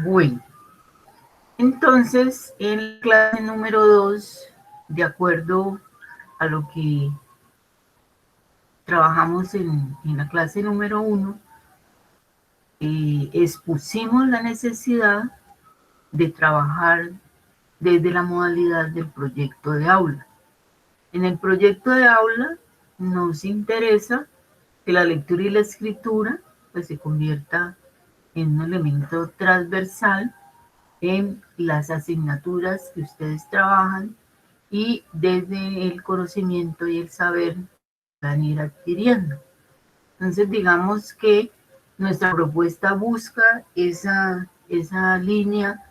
Bueno, entonces en la clase número 2, de acuerdo a lo que trabajamos en la clase número 1, expusimos la necesidad de trabajar desde la modalidad del proyecto de aula. En el proyecto de aula nos interesa que la lectura y la escritura pues, se convierta en un elemento transversal en las asignaturas que ustedes trabajan y desde el conocimiento y el saber van a ir adquiriendo. Entonces, digamos que nuestra propuesta busca esa línea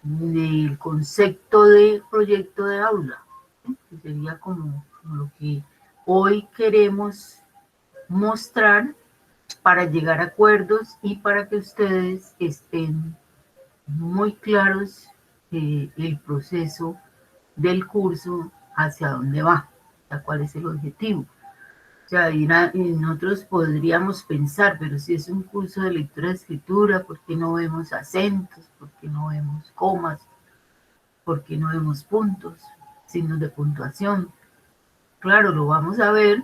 del concepto de proyecto de aula, ¿sí? Que sería como lo que hoy queremos mostrar para llegar a acuerdos y para que ustedes estén muy claros el proceso del curso hacia dónde va, cuál es el objetivo. O sea, nosotros podríamos pensar, pero si es un curso de lectura y escritura, ¿por qué no vemos acentos? ¿Por qué no vemos comas? ¿Por qué no vemos puntos? Signos de puntuación. Claro, lo vamos a ver,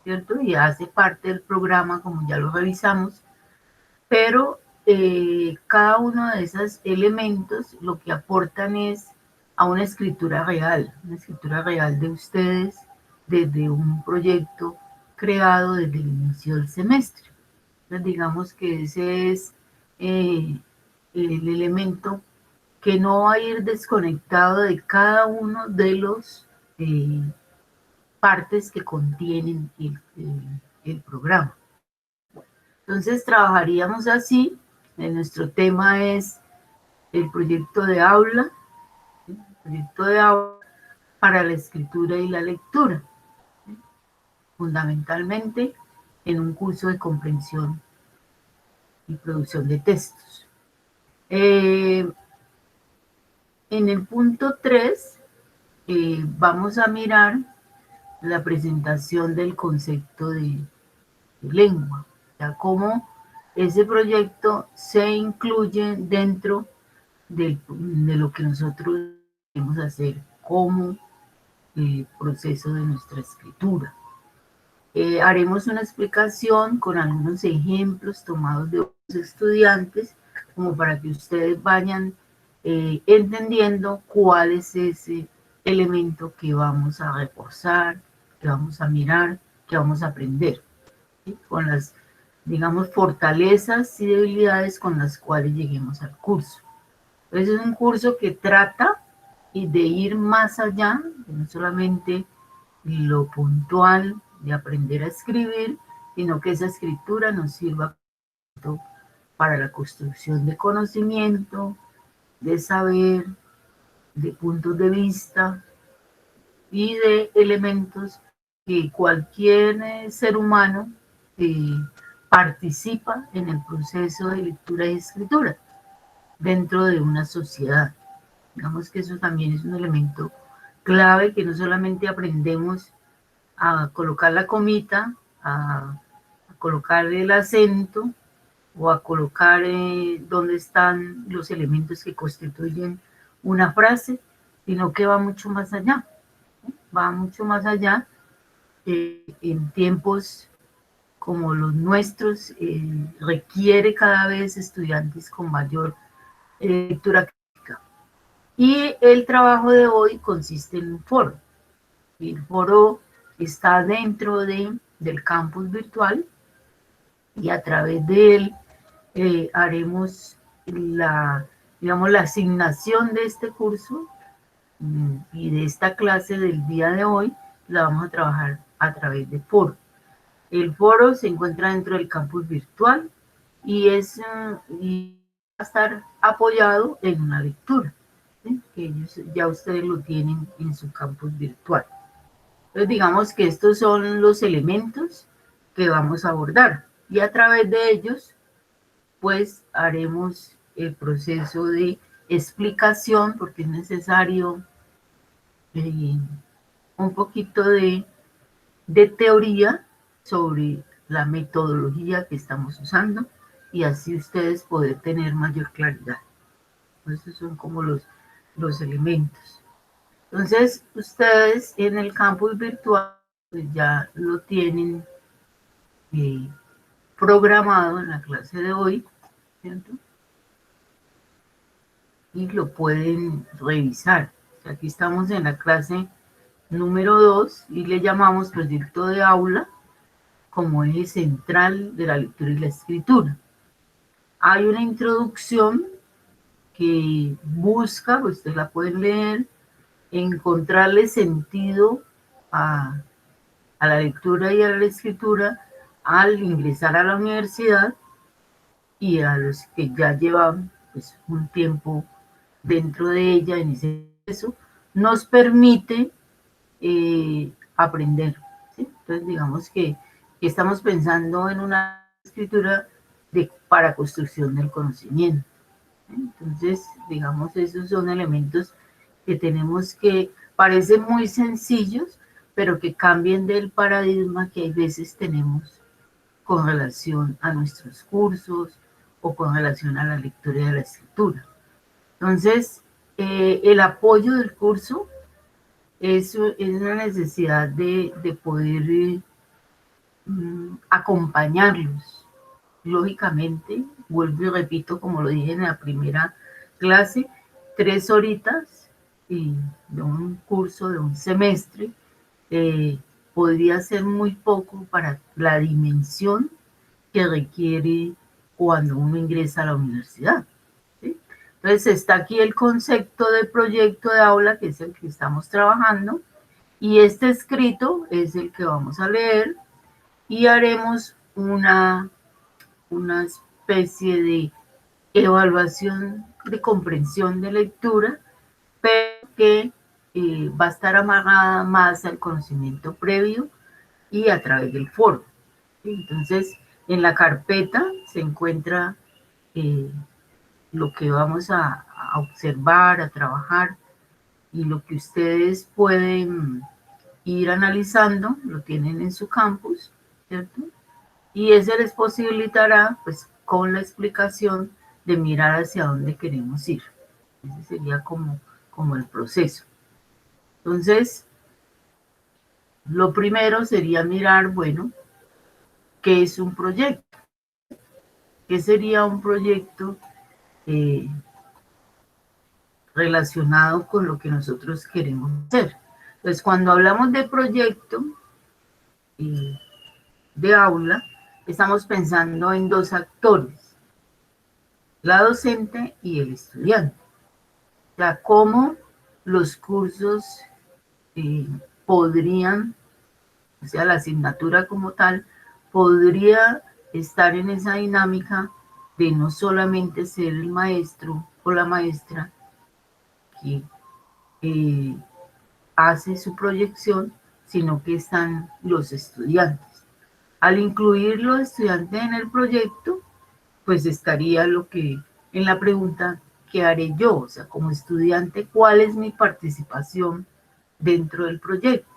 ¿cierto? Y hace parte del programa, como ya lo revisamos, pero cada uno de esos elementos lo que aportan es a una escritura real de ustedes desde un proyecto creado desde el inicio del semestre. Entonces, digamos que ese es el elemento que no va a ir desconectado de cada uno de los partes que contienen el programa. Entonces trabajaríamos así. Nuestro tema es el proyecto de aula, ¿sí? El proyecto de aula para la escritura y la lectura, ¿sí? Fundamentalmente en un curso de comprensión y producción de textos. En el punto 3 vamos a mirar la presentación del concepto de lengua, o sea, cómo ese proyecto se incluye dentro de lo que nosotros queremos hacer como proceso de nuestra escritura. Haremos una explicación con algunos ejemplos tomados de otros estudiantes, como para que ustedes vayan entendiendo cuál es ese elemento que vamos a reforzar, que vamos a mirar, que vamos a aprender, ¿sí? Con las, digamos, fortalezas y debilidades con las cuales lleguemos al curso. Entonces es un curso que trata de ir más allá, de no solamente lo puntual de aprender a escribir, sino que esa escritura nos sirva para la construcción de conocimiento, de saber, de puntos de vista y de elementos que cualquier ser humano eh, participa en el proceso de lectura y escritura dentro de una sociedad. Digamos que eso también es un elemento clave, que no solamente aprendemos a colocar la comita, a colocar el acento o a colocar dónde están los elementos que constituyen una frase, sino que va mucho más allá, ¿sí? Va mucho más allá. En tiempos como los nuestros requiere cada vez estudiantes con mayor lectura crítica. Y el trabajo de hoy consiste en un foro. El foro está dentro del campus virtual y a través de él haremos digamos, la asignación de este curso y de esta clase del día de hoy la vamos a trabajar a través de foro. El foro se encuentra dentro del campus virtual y y va a estar apoyado en una lectura, ¿sí? Que ellos ya ustedes lo tienen en su campus virtual. Entonces, digamos que estos son los elementos que vamos a abordar y a través de ellos, pues haremos el proceso de explicación, porque es necesario eh, un poquito de teoría sobre la metodología que estamos usando y así ustedes poder tener mayor claridad. Esos son como los elementos. Entonces, ustedes en el campus virtual pues ya lo tienen eh, programado en la clase de hoy, ¿cierto? Y lo pueden revisar. O sea, aquí estamos en la clase número 2 y le llamamos proyecto de aula como eje central de la lectura y la escritura. Hay una introducción que busca, pues ustedes la pueden leer, encontrarle sentido a la lectura y a la escritura al ingresar a la universidad, y a los que ya llevan pues, un tiempo dentro de ella en ese proceso, nos permite aprender. ¿Sí? Entonces, digamos que estamos pensando en una escritura para construcción del conocimiento. Entonces, digamos, esos son elementos que tenemos que, parecen muy sencillos, pero que cambien del paradigma que hay veces tenemos con relación a nuestros cursos o con relación a la lectura y a la escritura. Entonces, el apoyo del curso es una necesidad de poder acompañarlos. Lógicamente, vuelvo y repito, como lo dije en la primera clase, 3 horitas de un curso, de un semestre, podría ser muy poco para la dimensión que requiere cuando uno ingresa a la universidad. ¿Sí? Entonces está aquí el concepto de proyecto de aula, que es el que estamos trabajando, y este escrito es el que vamos a leer y haremos una especie de evaluación de comprensión de lectura, pero que va a estar amarrada más al conocimiento previo y a través del foro. Entonces, en la carpeta se encuentra eh, lo que vamos a observar, a trabajar, y lo que ustedes pueden ir analizando, lo tienen en su campus, ¿cierto? Y eso les posibilitará, pues, con la explicación de mirar hacia dónde queremos ir. Ese sería como el proceso. Entonces, lo primero sería mirar, bueno, ¿qué es un proyecto? ¿Qué sería un proyecto eh, relacionado con lo que nosotros queremos hacer? Entonces, cuando hablamos de proyecto de aula, estamos pensando en 2 actores, la docente y el estudiante. O sea, cómo los cursos eh, podrían, o sea, la asignatura como tal, podría estar en esa dinámica de no solamente ser el maestro o la maestra que eh, hace su proyección, sino que están los estudiantes. Al incluir los estudiantes en el proyecto, pues estaría lo que en la pregunta, ¿qué haré yo? O sea, como estudiante, ¿cuál es mi participación dentro del proyecto?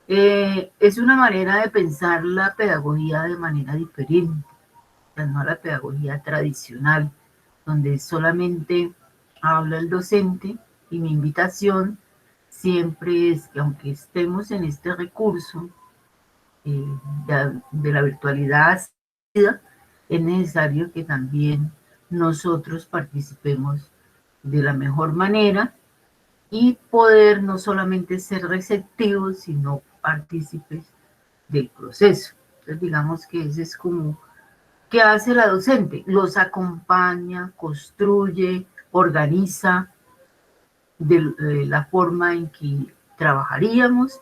Es una manera de pensar la pedagogía de manera diferente, no la pedagogía tradicional, donde solamente habla el docente, y mi invitación siempre es que aunque estemos en este recurso eh, de la virtualidad, es necesario que también nosotros participemos de la mejor manera y poder no solamente ser receptivos, sino partícipes del proceso. Entonces, digamos que ese es como, ¿qué hace la docente? Los acompaña, construye, organiza de la forma en que trabajaríamos,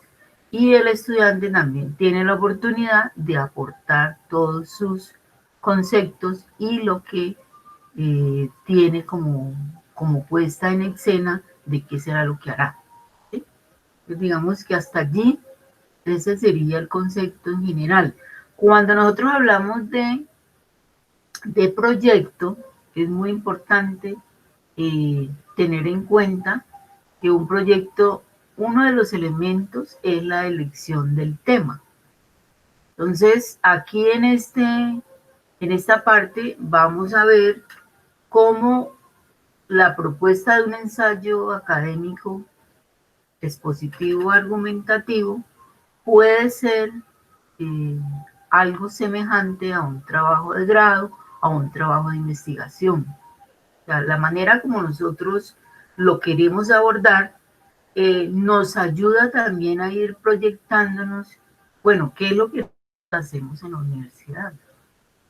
y el estudiante también tiene la oportunidad de aportar todos sus conceptos y lo que tiene como puesta en escena de qué será lo que hará. ¿Sí? Entonces, digamos que hasta allí ese sería el concepto en general. Cuando nosotros hablamos de proyecto, es muy importante tener en cuenta que un proyecto, uno de los elementos es la elección del tema. Entonces, aquí en En esta parte vamos a ver cómo la propuesta de un ensayo académico expositivo argumentativo puede ser eh, algo semejante a un trabajo de grado, a un trabajo de investigación. O sea, la manera como nosotros lo queremos abordar nos ayuda también a ir proyectándonos, bueno, qué es lo que hacemos en la universidad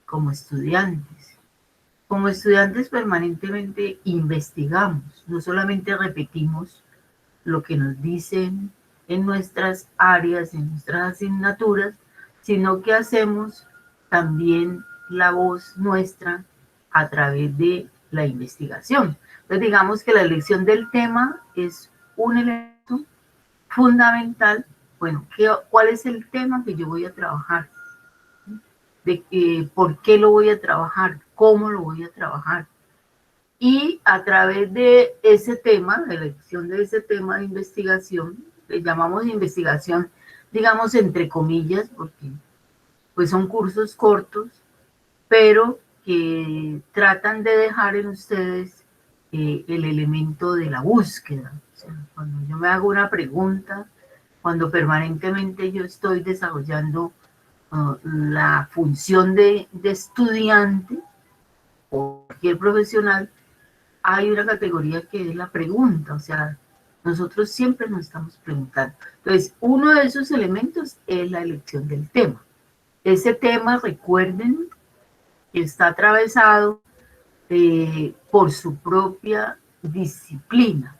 como estudiantes. Como estudiantes permanentemente investigamos, no solamente repetimos lo que nos dicen en nuestras áreas, en nuestras asignaturas, sino que hacemos también la voz nuestra a través de la investigación. Entonces digamos que la elección del tema es un elemento fundamental. Bueno, ¿cuál es el tema que yo voy a trabajar? ¿Por qué lo voy a trabajar? ¿Cómo lo voy a trabajar? Y a través de ese tema, la elección de ese tema de investigación, le llamamos investigación, digamos, entre comillas, porque pues son cursos cortos, pero que tratan de dejar en ustedes el elemento de la búsqueda. O sea, cuando yo me hago una pregunta, cuando permanentemente yo estoy desarrollando la función de estudiante o cualquier profesional, hay una categoría que es la pregunta, o sea, nosotros siempre nos estamos preguntando. Entonces, uno de esos elementos es la elección del tema. Ese tema, recuerden, está atravesado por su propia disciplina.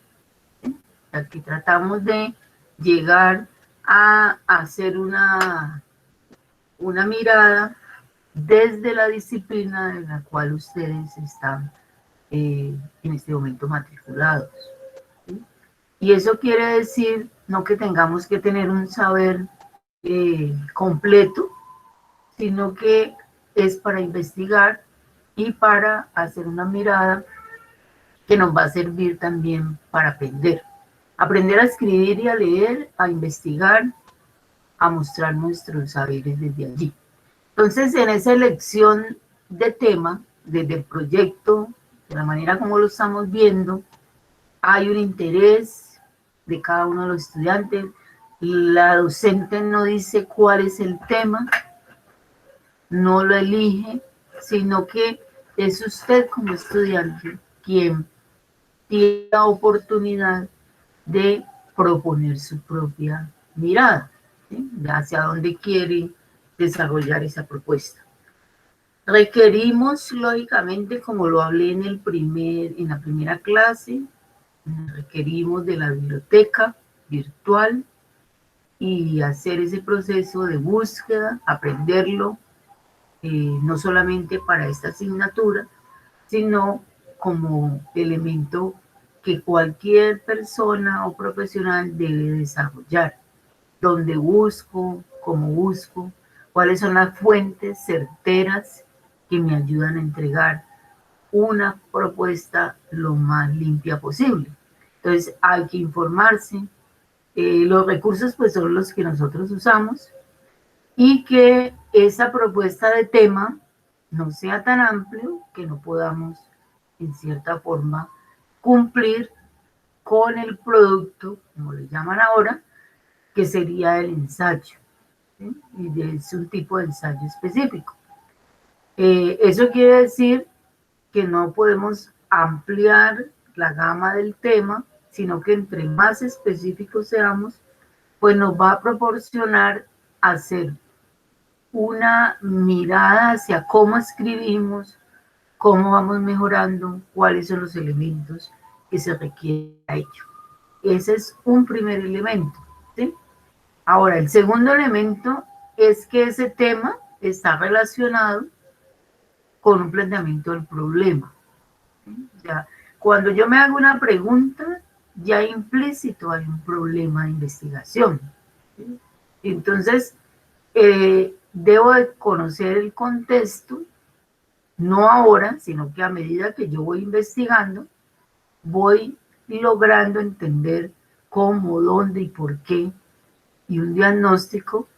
¿Sí? Aquí tratamos de llegar a hacer una mirada desde la disciplina en la cual ustedes están en este momento matriculados. ¿Sí? Y eso quiere decir no que tengamos que tener un saber completo, sino que es para investigar y para hacer una mirada que nos va a servir también para aprender. Aprender a escribir y a leer, a investigar, a mostrar nuestros saberes desde allí. Entonces, en esa elección de tema, desde el proyecto, de la manera como lo estamos viendo, hay un interés de cada uno de los estudiantes. La docente no dice cuál es el tema, no lo elige, sino que es usted como estudiante quien tiene la oportunidad de proponer su propia mirada, ¿sí? Hacia dónde quiere desarrollar esa propuesta. Requerimos, lógicamente, como lo hablé en la primera clase, requerimos de la biblioteca virtual y hacer ese proceso de búsqueda, aprenderlo, no solamente para esta asignatura, sino como elemento que cualquier persona o profesional debe desarrollar. ¿Dónde busco? ¿Cómo busco? ¿Cuáles son las fuentes certeras que me ayudan a entregar una propuesta lo más limpia posible? Entonces hay que informarse. Los recursos pues son los que nosotros usamos y que esa propuesta de tema no sea tan amplio que no podamos en cierta forma cumplir con el producto, como le llaman ahora, que sería el ensayo, ¿sí? Y es un tipo de ensayo específico. Eso quiere decir que no podemos ampliar la gama del tema, sino que entre más específicos seamos, pues nos va a proporcionar hacer una mirada hacia cómo escribimos, cómo vamos mejorando, cuáles son los elementos que se requieren a ello. Ese es un primer elemento, ¿sí? Ahora, el segundo elemento es que ese tema está relacionado con un planteamiento del problema. ¿Sí? O sea, cuando yo me hago una pregunta, ya implícito hay un problema de investigación. ¿Sí? Entonces, debo de conocer el contexto, no ahora, sino que a medida que yo voy investigando, voy logrando entender cómo, dónde y por qué, y un diagnóstico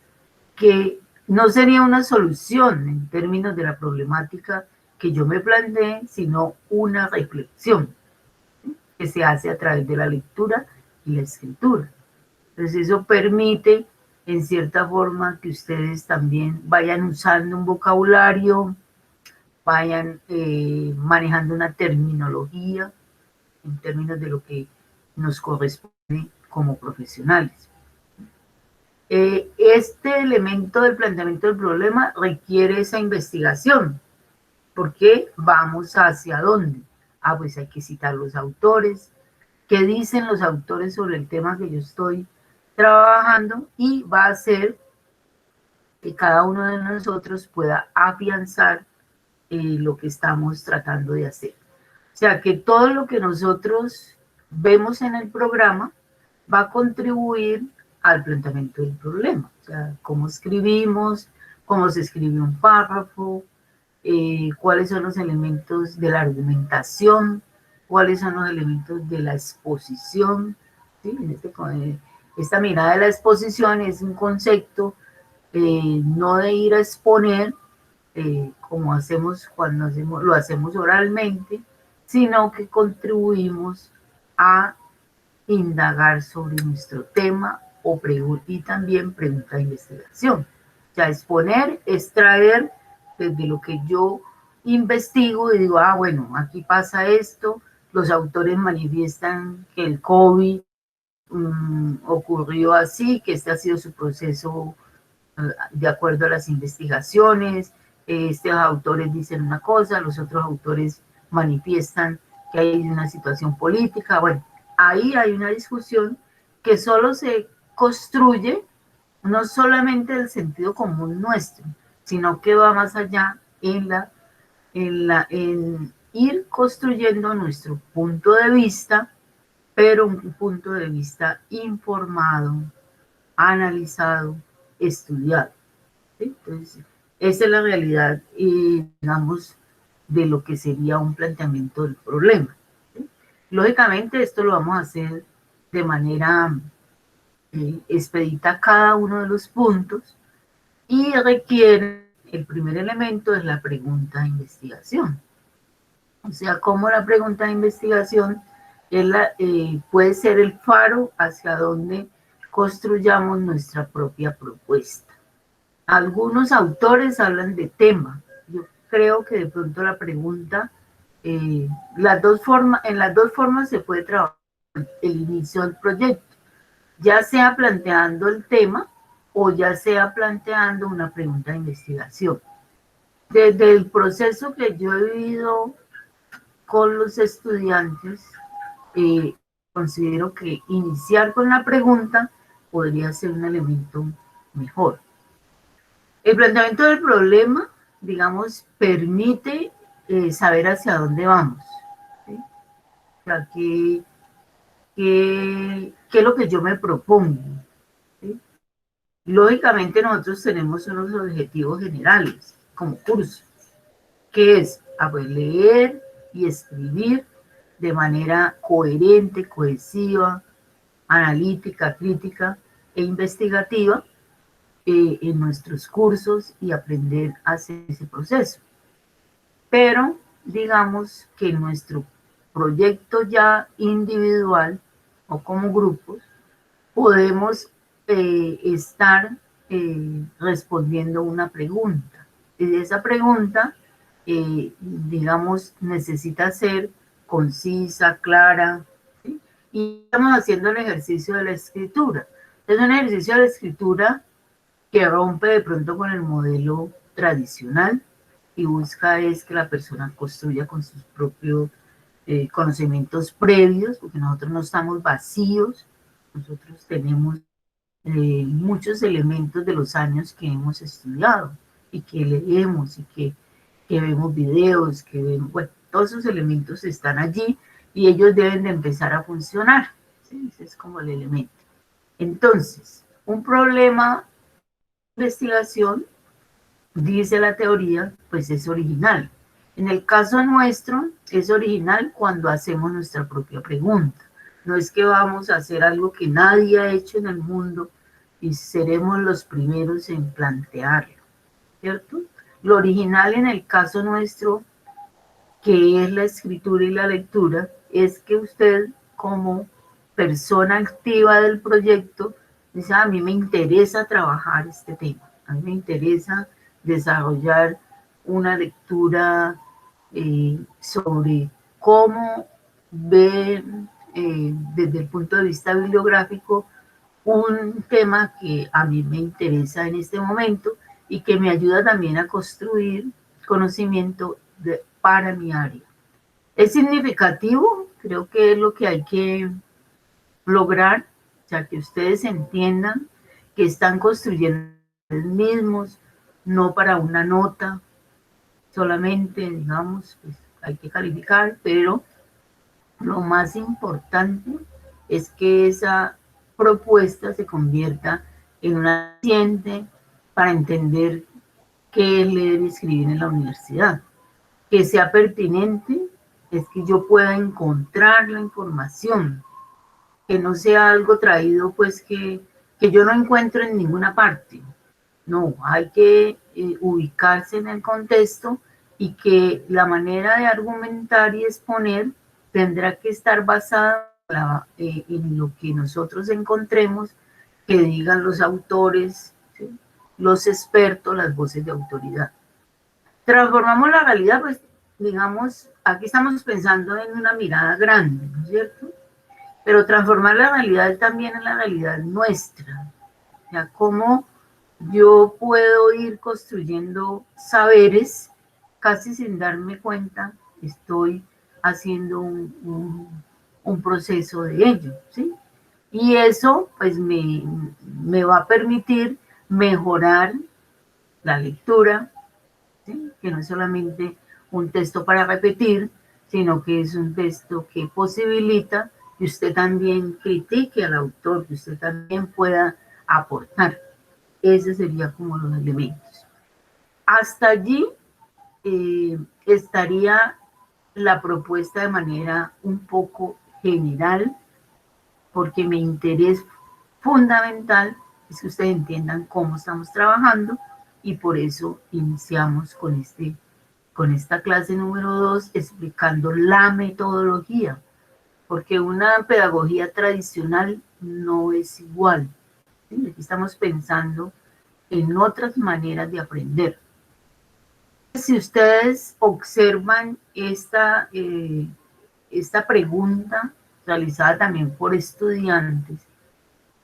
que no sería una solución en términos de la problemática que yo me planteé, sino una reflexión que se hace a través de la lectura y la escritura. Entonces eso permite, en cierta forma, que ustedes también vayan usando un vocabulario, vayan manejando una terminología en términos de lo que nos corresponde como profesionales. Este elemento del planteamiento del problema requiere esa investigación, porque vamos hacia dónde. Ah, pues hay que citar los autores, qué dicen los autores sobre el tema que yo estoy trabajando, y va a hacer que cada uno de nosotros pueda afianzar lo que estamos tratando de hacer. O sea, que todo lo que nosotros vemos en el programa va a contribuir al planteamiento del problema. O sea, cómo escribimos, cómo se escribe un párrafo, cuáles son los elementos de la argumentación, cuáles son los elementos de la exposición. ¿Sí? Esta mirada de la exposición es un concepto no de ir a exponer, como hacemos cuando lo hacemos oralmente, sino que contribuimos a indagar sobre nuestro tema y también pregunta de investigación. Ya exponer es traer desde lo que yo investigo y digo, ah, bueno, aquí pasa esto, los autores manifiestan que el COVID ocurrió así, que este ha sido su proceso de acuerdo a las investigaciones, estos autores dicen una cosa, los otros autores manifiestan que hay una situación política. Bueno, ahí hay una discusión que solo se construye no solamente del sentido común nuestro, sino que va más allá en ir construyendo nuestro punto de vista, pero un punto de vista informado, analizado, estudiado. ¿Sí? Entonces, esa es la realidad, digamos, de lo que sería un planteamiento del problema. ¿Sí? Lógicamente, esto lo vamos a hacer de manera expedita cada uno de los puntos y requiere, el primer elemento es la pregunta de investigación. O sea, cómo la pregunta de investigación puede ser el faro hacia donde construyamos nuestra propia propuesta. Algunos autores hablan de tema. Yo creo que de pronto la pregunta, en las dos formas se puede trabajar el inicio del proyecto, ya sea planteando el tema o ya sea planteando una pregunta de investigación. Desde el proceso que yo he vivido con los estudiantes, considero que iniciar con la pregunta podría ser un elemento mejor. El planteamiento del problema, digamos, permite saber hacia dónde vamos. ¿Sí? O sea, ¿qué es lo que yo me propongo? ¿Sí? Lógicamente nosotros tenemos unos objetivos generales como curso, que es leer y escribir de manera coherente, cohesiva, analítica, crítica e investigativa en nuestros cursos y aprender a hacer ese proceso. Pero digamos que en nuestro proyecto ya individual o como grupos podemos estar respondiendo una pregunta. Y esa pregunta, digamos, necesita ser concisa, clara, ¿sí? Y estamos haciendo el ejercicio de la escritura. Es un ejercicio de la escritura que rompe de pronto con el modelo tradicional y busca es que la persona construya con sus propios conocimientos previos, porque nosotros no estamos vacíos, nosotros tenemos muchos elementos de los años que hemos estudiado y que leemos y que vemos videos, que vemos, bueno, todos esos elementos están allí y ellos deben de empezar a funcionar. ¿Sí? Ese es como el elemento. Entonces, un problema de investigación, dice la teoría, pues es original. En el caso nuestro, es original cuando hacemos nuestra propia pregunta. No es que vamos a hacer algo que nadie ha hecho en el mundo y seremos los primeros en plantearlo. ¿cierto? Lo original en el caso nuestro, que es la escritura y la lectura, es que usted como persona activa del proyecto dice, a mí me interesa trabajar este tema, a mí me interesa desarrollar una lectura sobre cómo ve desde el punto de vista bibliográfico un tema que a mí me interesa en este momento y que me ayuda también a construir conocimiento para mi área. Es significativo, creo que es lo que hay que lograr, ya que ustedes entiendan que están construyendo los mismos, no para una nota solamente, digamos, pues hay que calificar, pero lo más importante es que esa propuesta se convierta en una paciente para entender qué es leer y escribir en la universidad. Que sea pertinente es que yo pueda encontrar la información, que no sea algo traído pues que yo no encuentro en ninguna parte. No, hay que ubicarse en el contexto y que la manera de argumentar y exponer tendrá que estar basada en lo que nosotros encontremos, que digan los autores, ¿sí? Los expertos, las voces de autoridad. Transformamos la realidad, pues digamos, aquí estamos pensando en una mirada grande, ¿no es cierto? Pero transformar la realidad también en la realidad nuestra. O sea, cómo yo puedo ir construyendo saberes casi sin darme cuenta, estoy haciendo un proceso de ello, ¿sí? Y eso pues me va a permitir mejorar la lectura, ¿sí? Que no es solamente un texto para repetir, sino que es un texto que posibilita que usted también critique al autor, que usted también pueda aportar. Ese sería como los elementos. Hasta allí estaría la propuesta de manera un poco general, porque mi interés fundamental es que ustedes entiendan cómo estamos trabajando y por eso iniciamos con esta clase número 2 explicando la metodología, porque una pedagogía tradicional no es igual. ¿Sí? Aquí estamos pensando en otras maneras de aprender. Si ustedes observan esta pregunta realizada también por estudiantes,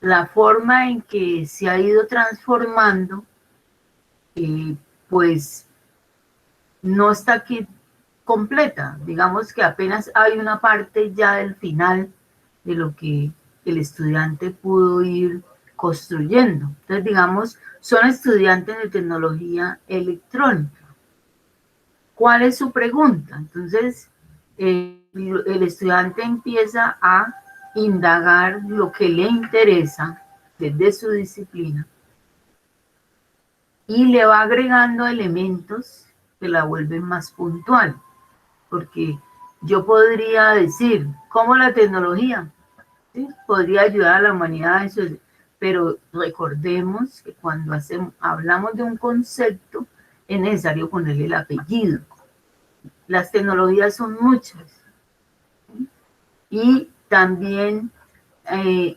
la forma en que se ha ido transformando, pues no está aquí completa. Digamos que apenas hay una parte ya del final de lo que el estudiante pudo ir construyendo. Entonces, digamos, son estudiantes de tecnología electrónica. ¿Cuál es su pregunta? Entonces, el estudiante empieza a indagar lo que le interesa desde su disciplina y le va agregando elementos que la vuelven más puntual, porque yo podría decir, ¿cómo la tecnología? ¿Sí? Podría ayudar a la humanidad, eso es, pero recordemos que cuando hablamos de un concepto es necesario ponerle el apellido. Las tecnologías son muchas, ¿sí? Y también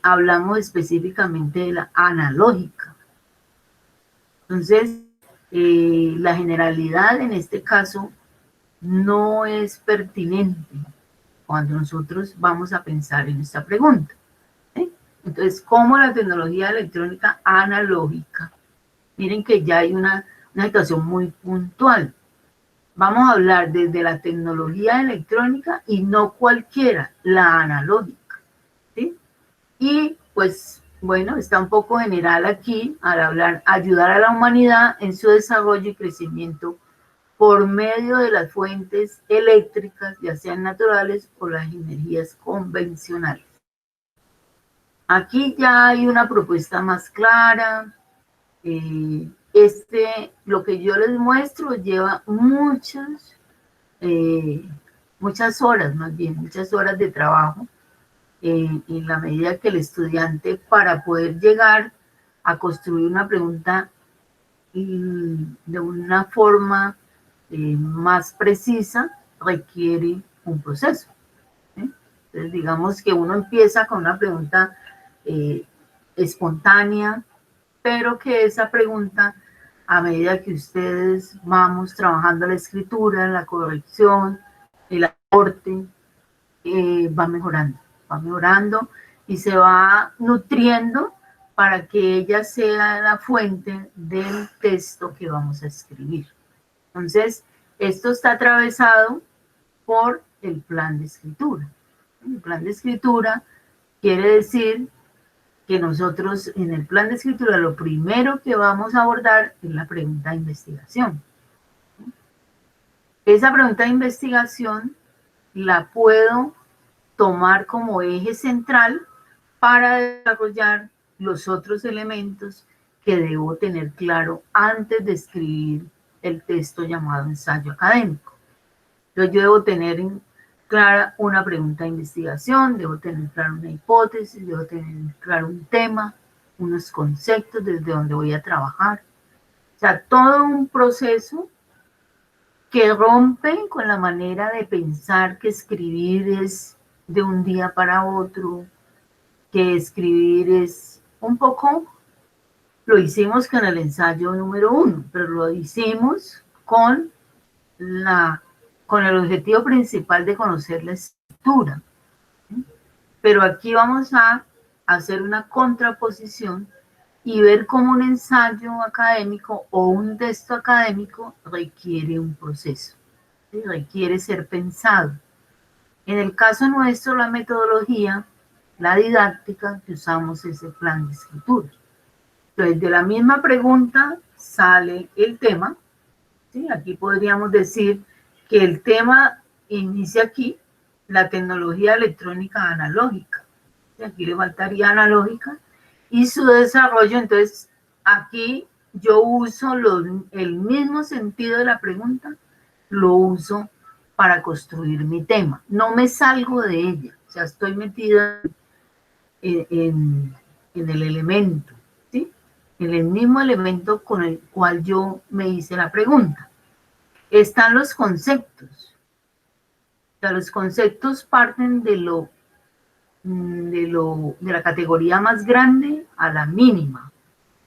hablamos específicamente de la analógica. Entonces, la generalidad en este caso no es pertinente cuando nosotros vamos a pensar en esta pregunta, ¿sí? Entonces, ¿cómo la tecnología electrónica analógica? Miren que ya hay una situación muy puntual. Vamos a hablar desde la tecnología electrónica y no cualquiera, la analógica, ¿sí? Y pues, bueno, está un poco general aquí al hablar, ayudar a la humanidad en su desarrollo y crecimiento por medio de las fuentes eléctricas, ya sean naturales o las energías convencionales. Aquí ya hay una propuesta más clara. Lo que yo les muestro lleva muchas horas, más bien, muchas horas de trabajo, en la medida que el estudiante, para poder llegar a construir una pregunta de una forma más precisa requiere un proceso. Entonces, digamos que uno empieza con una pregunta espontánea, pero que esa pregunta, a medida que ustedes vamos trabajando la escritura, la corrección, el aporte, va mejorando y se va nutriendo para que ella sea la fuente del texto que vamos a escribir. Entonces, esto está atravesado por el plan de escritura. El plan de escritura quiere decir que nosotros en el plan de escritura lo primero que vamos a abordar es la pregunta de investigación. Esa pregunta de investigación la puedo tomar como eje central para desarrollar los otros elementos que debo tener claro antes de escribir el texto llamado ensayo académico. Entonces yo debo tener clara una pregunta de investigación, debo tener clara una hipótesis, debo tener claro un tema, unos conceptos desde donde voy a trabajar. O sea, todo un proceso que rompe con la manera de pensar que escribir es de un día para otro, que escribir es un poco, lo hicimos con el ensayo número 1, pero lo hicimos con el objetivo principal de conocer la escritura. Pero aquí vamos a hacer una contraposición y ver cómo un ensayo académico o un texto académico requiere un proceso, ¿sí? Requiere ser pensado. En el caso nuestro, la metodología, la didáctica que usamos es el plan de escritura. Entonces, de la misma pregunta sale el tema, ¿sí? Aquí podríamos decir que el tema inicia aquí, la tecnología electrónica analógica. Aquí le faltaría analógica y su desarrollo. Entonces, aquí yo uso el mismo sentido de la pregunta, lo uso para construir mi tema. No me salgo de ella, o sea, estoy metida en el elemento, ¿sí? En el mismo elemento con el cual yo me hice la pregunta. Están los conceptos. O sea, los conceptos parten de la categoría más grande a la mínima,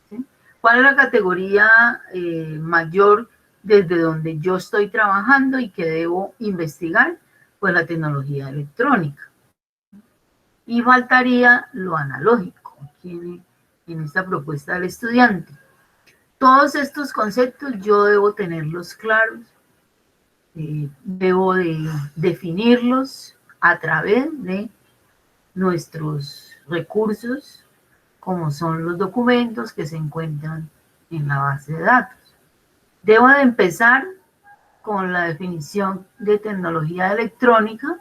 ¿sí? ¿Cuál es la categoría mayor desde donde yo estoy trabajando y que debo investigar? Pues la tecnología electrónica. Y faltaría lo analógico aquí en esta propuesta del estudiante. Todos estos conceptos yo debo tenerlos claros, debo de definirlos a través de nuestros recursos, como son los documentos que se encuentran en la base de datos. Debo de empezar con la definición de tecnología electrónica,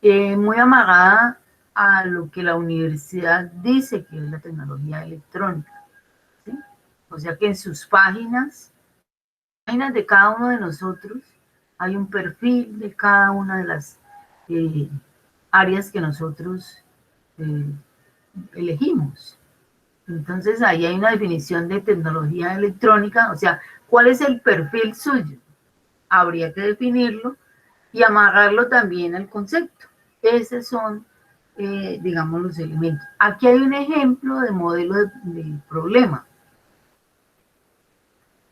muy amarrada a lo que la universidad dice que es la tecnología electrónica, ¿sí? O sea que en sus páginas de cada uno de nosotros, hay un perfil de cada una de las áreas que nosotros elegimos. Entonces ahí hay una definición de tecnología electrónica, o sea, ¿cuál es el perfil suyo? Habría que definirlo y amarrarlo también al concepto. Esos son, digamos, los elementos. Aquí hay un ejemplo de modelo de problema.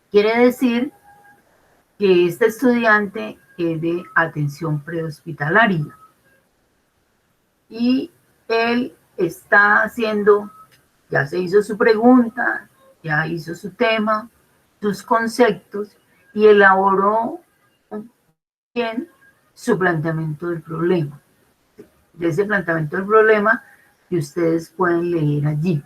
Quiere decir que este estudiante es de atención prehospitalaria y él está haciendo, ya se hizo su pregunta, ya hizo su tema, sus conceptos y elaboró bien su planteamiento del problema. De ese planteamiento del problema que ustedes pueden leer allí,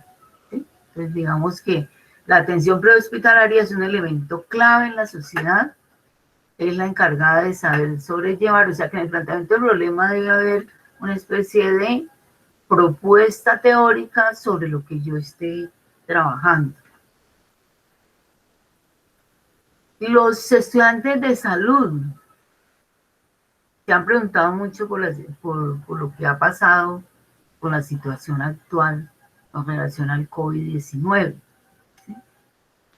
¿sí? Entonces digamos que la atención prehospitalaria es un elemento clave en la sociedad, es la encargada de saber sobrellevar, o sea que en el planteamiento del problema debe haber una especie de propuesta teórica sobre lo que yo esté trabajando. Y los estudiantes de salud se han preguntado mucho por lo que ha pasado con la situación actual con relación al COVID-19. ¿Sí?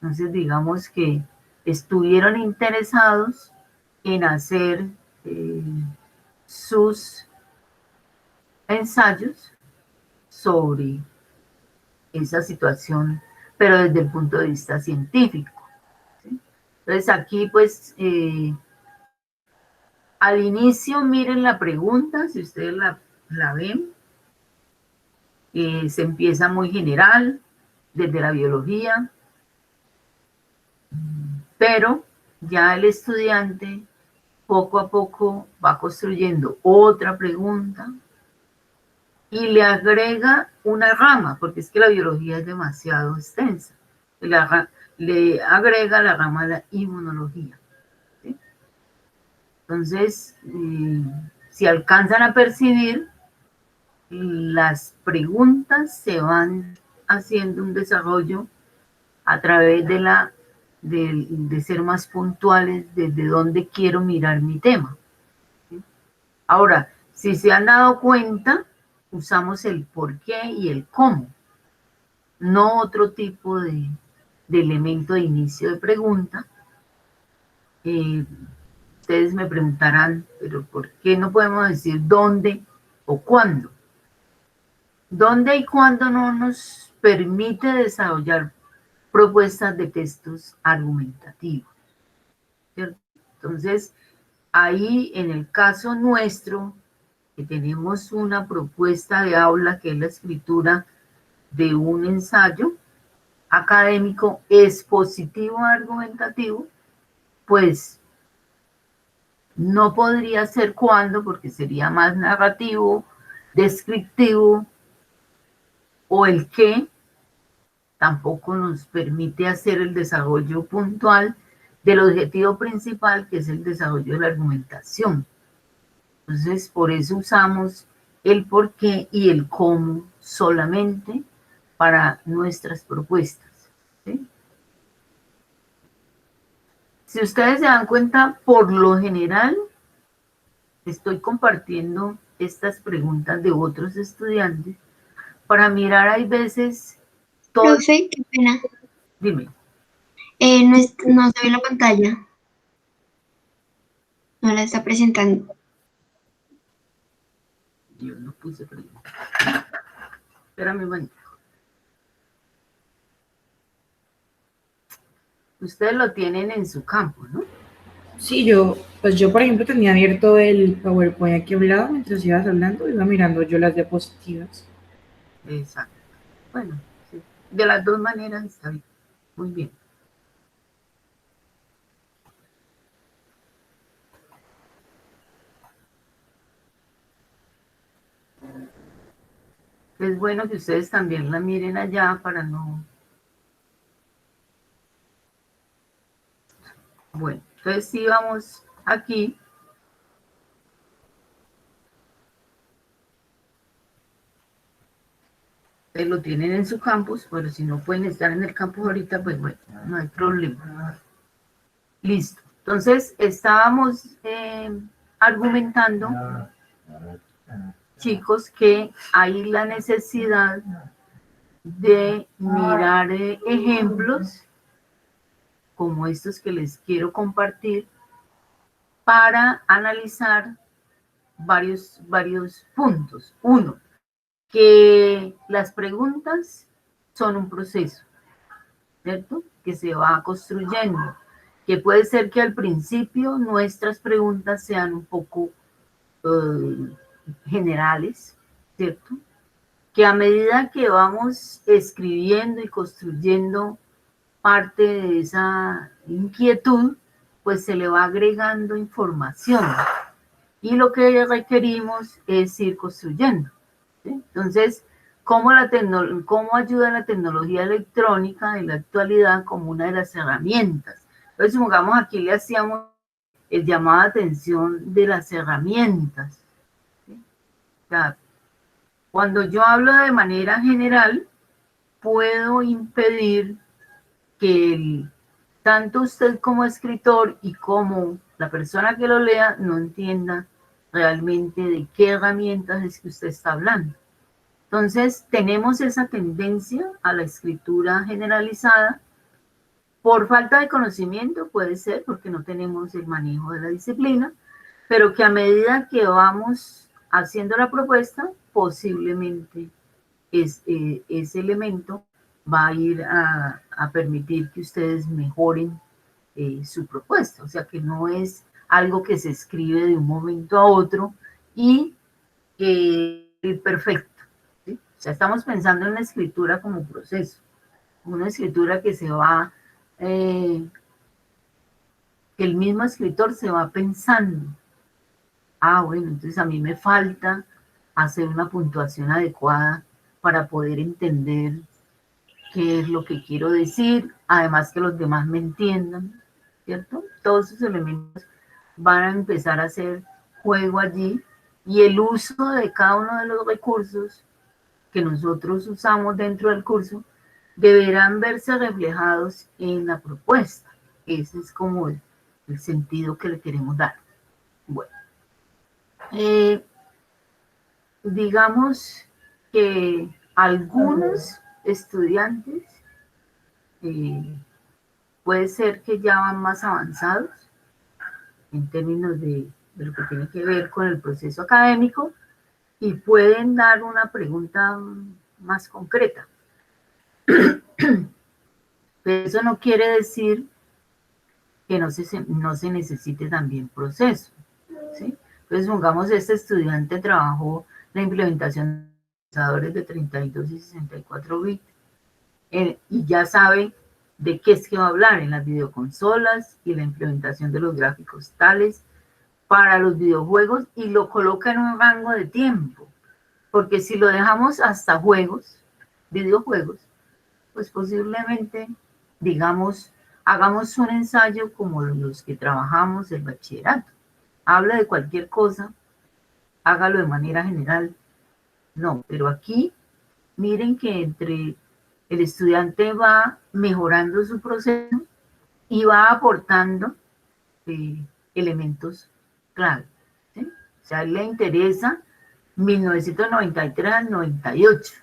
Entonces, digamos que estuvieron interesados en hacer sus ensayos sobre esa situación, pero desde el punto de vista científico, ¿sí? Entonces, aquí, pues, al inicio, miren la pregunta, si ustedes la ven, se empieza muy general, desde la biología, pero ya el estudiante poco a poco va construyendo otra pregunta y le agrega una rama, porque es que la biología es demasiado extensa. Le agrega la rama de la inmunología, ¿sí? Entonces, si alcanzan a percibir, las preguntas se van haciendo un desarrollo a través de ser más puntuales desde dónde quiero mirar mi tema, ¿sí? Ahora, si se han dado cuenta, usamos el por qué y el cómo, no otro tipo de elemento de inicio de pregunta. Ustedes me preguntarán, pero ¿por qué no podemos decir dónde o cuándo? ¿Dónde y cuándo no nos permite desarrollar propuestas de textos argumentativos? ¿Cierto? Entonces, ahí en el caso nuestro, que tenemos una propuesta de aula que es la escritura de un ensayo académico expositivo argumentativo, pues no podría ser cuándo, porque sería más narrativo, descriptivo, o el qué tampoco nos permite hacer el desarrollo puntual del objetivo principal, que es el desarrollo de la argumentación. Entonces, por eso usamos el por qué y el cómo solamente para nuestras propuestas, ¿sí? Si ustedes se dan cuenta, por lo general, estoy compartiendo estas preguntas de otros estudiantes para mirar, hay veces, todo. Profe, qué pena. Dime. No se ve la pantalla. No la está presentando. Yo no puse pregunta. Espérame un momento. Ustedes lo tienen en su campo, ¿no? Sí, yo por ejemplo tenía abierto el PowerPoint aquí a un lado mientras ibas hablando, iba mirando yo las diapositivas. Exacto. Bueno, sí. De las dos maneras está bien. Muy bien. Es bueno que ustedes también la miren allá para no... Bueno, entonces sí vamos aquí. Ustedes lo tienen en su campus, pero si no pueden estar en el campus ahorita, pues bueno, no hay problema. Listo. Entonces estábamos argumentando, chicos, que hay la necesidad de mirar ejemplos como estos que les quiero compartir para analizar varios puntos. Uno, que las preguntas son un proceso, ¿cierto? Que se va construyendo, que puede ser que al principio nuestras preguntas sean un poco generales, ¿cierto? Que a medida que vamos escribiendo y construyendo parte de esa inquietud, pues se le va agregando información. Y lo que requerimos es ir construyendo, ¿sí? Entonces, ¿cómo ayuda la tecnología electrónica en la actualidad como una de las herramientas? Entonces, supongamos aquí le hacíamos el llamado de atención de las herramientas, ¿sí? O sea, cuando yo hablo de manera general, puedo impedir que tanto usted como escritor y como la persona que lo lea no entienda realmente de qué herramientas es que usted está hablando. Entonces, tenemos esa tendencia a la escritura generalizada Por falta de conocimiento puede ser, porque no tenemos el manejo de la disciplina, pero que a medida que vamos haciendo la propuesta, posiblemente ese elemento va a ir a permitir que ustedes mejoren su propuesta. O sea, que no es algo que se escribe de un momento a otro y perfecto. ¿Sí? O sea, estamos pensando en la escritura como proceso, una escritura que se va, que el mismo escritor se va pensando. Ah, bueno, entonces a mí me falta hacer una puntuación adecuada para poder entender qué es lo que quiero decir, además que los demás me entiendan, ¿cierto? Todos esos elementos van a empezar a hacer juego allí y el uso de cada uno de los recursos que nosotros usamos dentro del curso deberán verse reflejados en la propuesta. Ese es como el sentido que le queremos dar. Bueno, digamos que algunos estudiantes puede ser que ya van más avanzados en términos de lo que tiene que ver con el proceso académico y pueden dar una pregunta más concreta. Pero eso no quiere decir que no se necesite también proceso, ¿sí? Entonces, pongamos, este estudiante trabajó la implementación de procesadores de 32 y 64 bits y ya sabe de qué es que va a hablar en las videoconsolas y la implementación de los gráficos tales para los videojuegos y lo coloca en un rango de tiempo, porque si lo dejamos hasta juegos, videojuegos, pues posiblemente, digamos, hagamos un ensayo como los que trabajamos el bachillerato. Habla de cualquier cosa, hágalo de manera general. No, pero aquí miren que entre el estudiante va mejorando su proceso y va aportando elementos clave, ¿sí? O sea, le interesa 1993 al 98.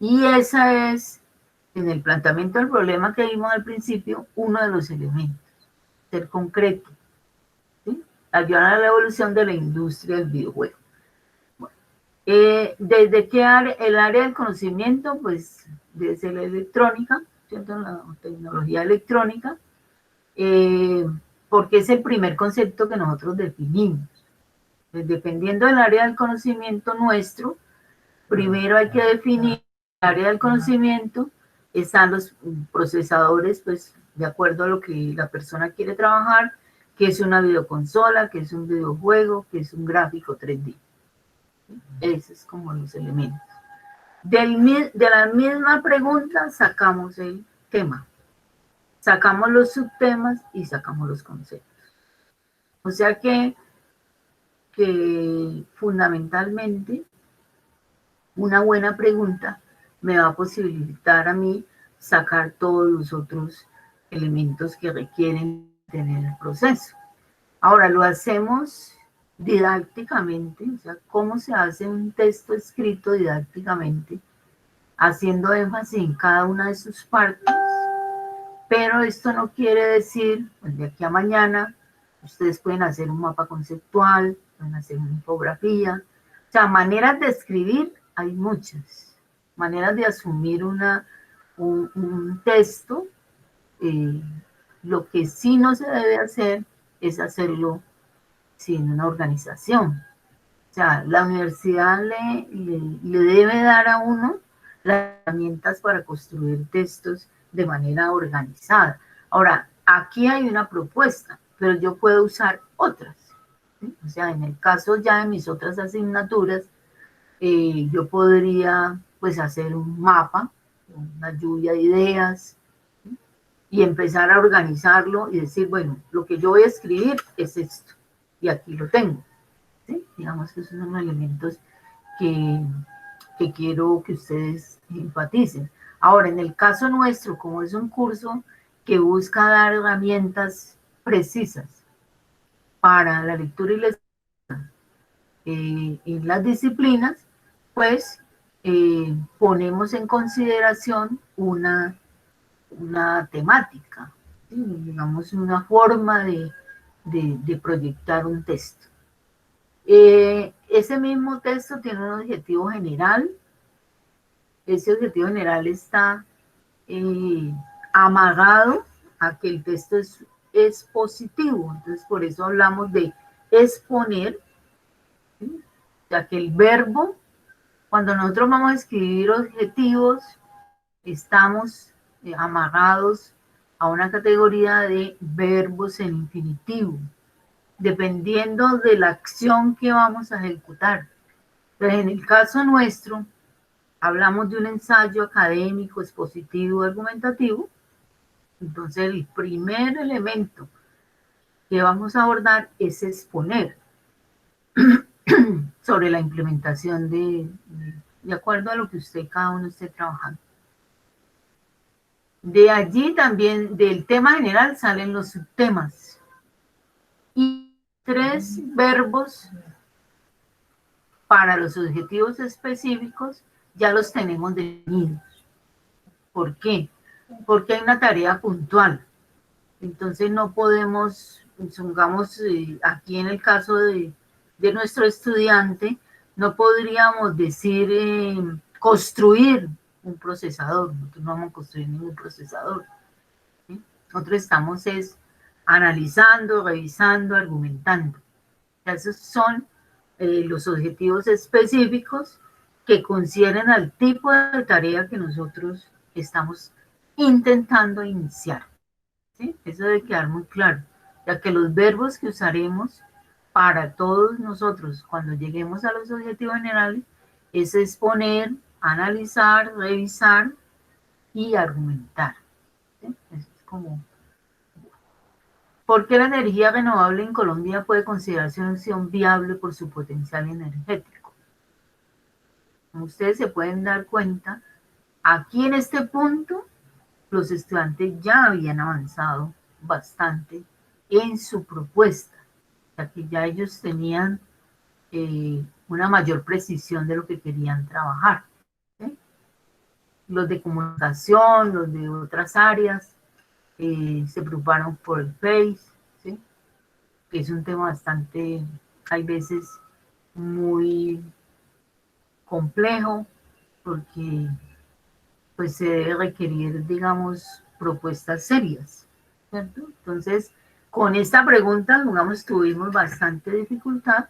Y esa es, en el planteamiento del problema que vimos al principio, uno de los elementos, ser concreto, ¿sí? Ayudar a la evolución de la industria del videojuego. Bueno, ¿desde qué área? El área del conocimiento, pues desde la electrónica, ¿cierto? La tecnología electrónica, porque es el primer concepto que nosotros definimos. Pues dependiendo del área del conocimiento nuestro, primero hay que definir el área del conocimiento, están los procesadores, pues de acuerdo a lo que la persona quiere trabajar, que es una videoconsola, que es un videojuego, que es un gráfico 3D. Esos es como los elementos. De la misma pregunta sacamos el tema, sacamos los subtemas y sacamos los conceptos. O sea que fundamentalmente una buena pregunta me va a posibilitar a mí sacar todos los otros elementos que requieren tener el proceso. Ahora lo hacemos didácticamente, o sea, cómo se hace un texto escrito didácticamente, haciendo énfasis en cada una de sus partes, pero esto no quiere decir, pues de aquí a mañana, ustedes pueden hacer un mapa conceptual, pueden hacer una infografía, o sea, maneras de escribir hay muchas, maneras de asumir un texto. Lo que sí no se debe hacer es hacerlo sin una organización. O sea, la universidad le debe dar a uno las herramientas para construir textos de manera organizada. Ahora, aquí hay una propuesta, pero yo puedo usar otras, ¿sí? O sea, en el caso ya de mis otras asignaturas, yo podría pues hacer un mapa, una lluvia de ideas, ¿sí? Y empezar a organizarlo y decir, bueno, lo que yo voy a escribir es esto, y aquí lo tengo, ¿sí? Digamos que esos son los elementos que quiero que ustedes enfaticen. Ahora, en el caso nuestro, como es un curso que busca dar herramientas precisas para la lectura y la escritura en las disciplinas, pues ponemos en consideración una temática, ¿sí? Digamos, una forma de proyectar un texto. Ese mismo texto tiene un objetivo general. Ese objetivo general está eh, amagado a que el texto es positivo. Entonces, por eso hablamos de exponer, ¿sí? Ya que el verbo, cuando nosotros vamos a escribir objetivos, estamos amarrados a una categoría de verbos en infinitivo, dependiendo de la acción que vamos a ejecutar. Entonces, en el caso nuestro, hablamos de un ensayo académico, expositivo, argumentativo. Entonces, el primer elemento que vamos a abordar es exponer sobre la implementación de acuerdo a lo que cada uno esté trabajando. De allí también, del tema general, salen los subtemas. Y 3 verbos para los objetivos específicos ya los tenemos definidos. ¿Por qué? Porque hay una tarea puntual. Entonces no podemos, supongamos, aquí en el caso de nuestro estudiante, no podríamos decir construir un procesador. Nosotros no vamos a construir ningún procesador, ¿sí? Nosotros estamos analizando, revisando, argumentando. Esos son los objetivos específicos que concierne al tipo de tarea que nosotros estamos intentando iniciar, ¿sí? Eso debe quedar muy claro, ya que los verbos que usaremos para todos nosotros cuando lleguemos a los objetivos generales es exponer, analizar, revisar y argumentar, ¿sí? Es como... ¿Por qué la energía renovable en Colombia puede considerarse una opción viable por su potencial energético? Como ustedes se pueden dar cuenta, aquí en este punto los estudiantes ya habían avanzado bastante en su propuesta, ya que ya ellos tenían una mayor precisión de lo que querían trabajar, ¿sí? Los de comunicación, los de otras áreas, se preocuparon por el FACE, ¿sí? Que es un tema bastante, hay veces, muy complejo, porque pues se debe requerir, digamos, propuestas serias, ¿cierto? Entonces, con esta pregunta, digamos, tuvimos bastante dificultad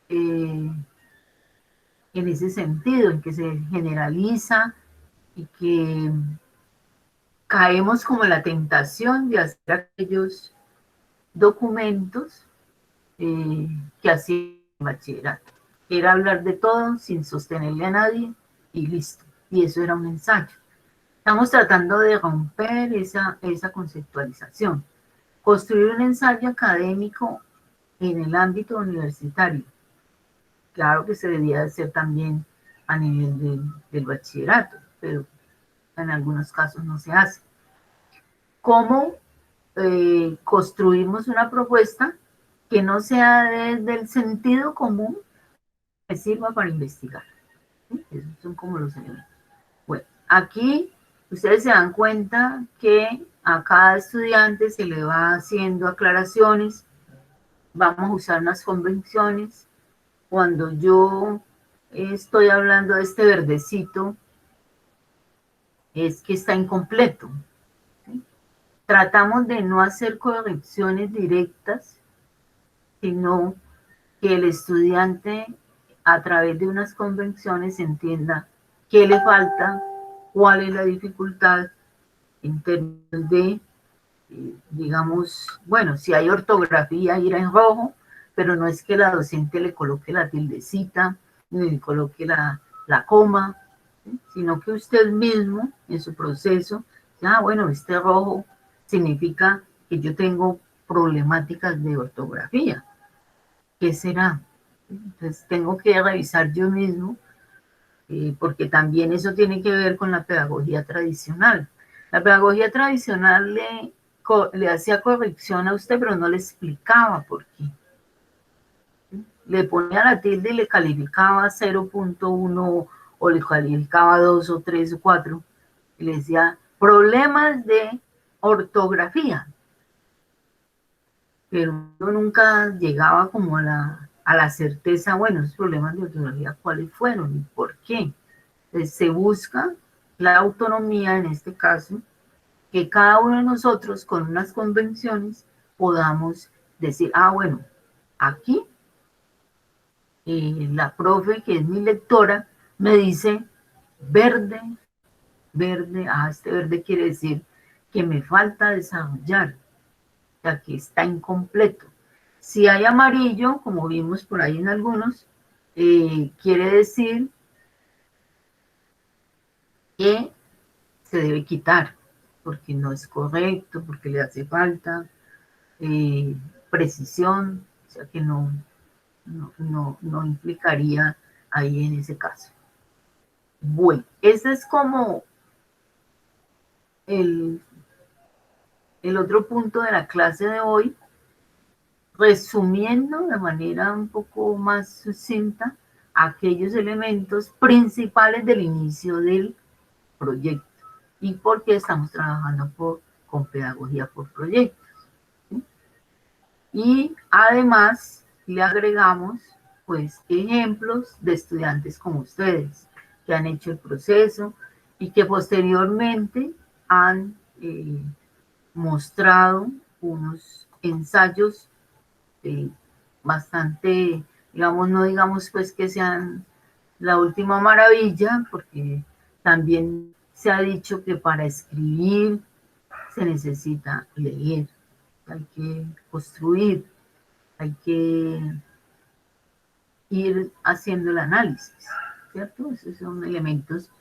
en ese sentido, en que se generaliza y que caemos como en la tentación de hacer aquellos documentos que hacía el bachillerato. Era hablar de todo sin sostenerle a nadie y listo. Y eso era un ensayo. Estamos tratando de romper esa conceptualización. Construir un ensayo académico en el ámbito universitario. Claro que se debía hacer también a nivel del bachillerato, pero en algunos casos no se hace. ¿Cómo construimos una propuesta que no sea desde el sentido común que sirva para investigar? ¿Sí? Esos son como los elementos. Bueno, aquí ustedes se dan cuenta que a cada estudiante se le va haciendo aclaraciones, vamos a usar unas convenciones. Cuando yo estoy hablando de este verdecito, es que está incompleto, ¿sí? Tratamos de no hacer correcciones directas, sino que el estudiante a través de unas convenciones entienda qué le falta, cuál es la dificultad en términos de, digamos, bueno, si hay ortografía, irá en rojo, pero no es que la docente le coloque la tildecita, ni le coloque la coma, ¿sí? Sino que usted mismo en su proceso, bueno, este rojo significa que yo tengo problemáticas de ortografía. ¿Qué será? Entonces tengo que revisar yo mismo, porque también eso tiene que ver con la pedagogía tradicional. La pedagogía tradicional le hacía corrección a usted, pero no le explicaba por qué. Le ponía la tilde y le calificaba 0.1 o le calificaba 2 o 3 o 4. Y le decía, problemas de ortografía, pero yo nunca llegaba como a la certeza, bueno, esos problemas de ortografía, ¿cuáles fueron y por qué? Entonces, se busca la autonomía, en este caso, que cada uno de nosotros con unas convenciones podamos decir, ah, bueno, aquí la profe, que es mi lectora, me dice verde, verde, este verde quiere decir que me falta desarrollar, o sea, que está incompleto. Si hay amarillo, como vimos por ahí en algunos, quiere decir que se debe quitar, porque no es correcto, porque le hace falta precisión, o sea que no implicaría ahí en ese caso. Bueno, ese es como el otro punto de la clase de hoy, resumiendo de manera un poco más sucinta aquellos elementos principales del inicio del proyecto y por qué estamos trabajando con pedagogía por proyectos. ¿Sí? Y además le agregamos pues ejemplos de estudiantes como ustedes que han hecho el proceso y que posteriormente han mostrado unos ensayos bastante, digamos, no digamos pues que sean la última maravilla, porque también se ha dicho que para escribir se necesita leer, hay que construir, hay que ir haciendo el análisis, ¿cierto? Esos son elementos